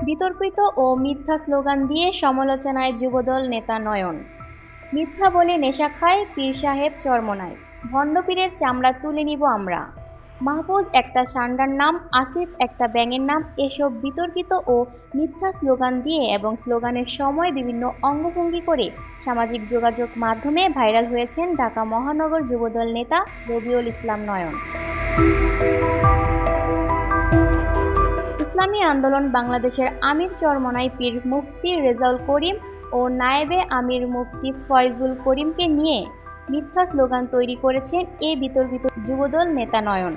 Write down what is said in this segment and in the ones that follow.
বিতর্কিত ও মিথ্যা স্লোগান দিয়ে সমালোচনায় যুবদল নেতা নয়ন। মিথ্যা বলে নেশা খায়, পীর সাহেব চরমনায়, ভণ্ডপীরের চামড়া তুলে নিব আমরা। মাহফুজ একটা সান্ডার নাম, আসিফ একটা ব্যাঙের নাম। এসব বিতর্কিত ও মিথ্যা স্লোগান দিয়ে এবং স্লোগানের সময় বিভিন্ন অঙ্গভঙ্গি করে সামাজিক যোগাযোগ মাধ্যমে ভাইরাল হয়েছেন ঢাকা মহানগর যুবদল নেতা রবিউল ইসলাম নয়ন। ইসলামী আন্দোলন বাংলাদেশের আমির চরমনাই পীর মুফতি রেজাউল করিম ও নায়েবে আমির মুফতি ফয়জুল করিমকে নিয়ে মিথ্যা স্লোগান তৈরি করেছেন এই বিতর্কিত যুবদল নেতা নয়ন।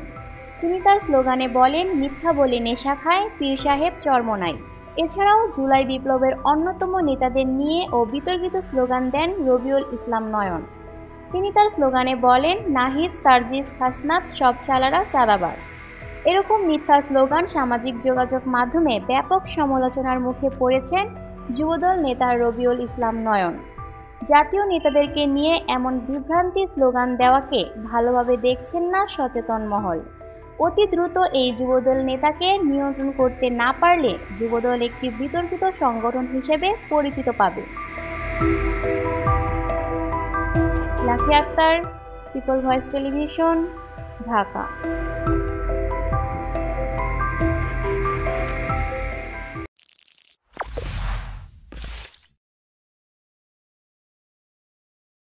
তিনি তার স্লোগানে বলেন, মিথ্যা বলে নেশা খায়, পীর সাহেব চরমনাই। এছাড়াও জুলাই বিপ্লবের অন্যতম নেতাদের নিয়ে ও বিতর্কিত স্লোগান দেন রবিউল ইসলাম নয়ন। তিনি তার স্লোগানে বলেন, নাহিদ, সার্জিস, হাসনাত সব শালারা চাঁদাবাজ। এরকম মিথ্যা স্লোগান সামাজিক যোগাযোগ মাধ্যমে ব্যাপক সমালোচনার মুখে পড়েছেন যুবদল নেতা রবিউল ইসলাম নয়ন। জাতীয় নেতাদেরকে নিয়ে এমন বিভ্রান্তি স্লোগান দেওয়াকে ভালোভাবে দেখছেন না সচেতন মহল। অতি দ্রুত এই যুবদল নেতাকে নিয়ন্ত্রণ করতে না পারলে যুবদল একটি বিতর্কিত সংগঠন হিসেবে পরিচিত পাবে। Lucky Akter, people voice television, Dhaka.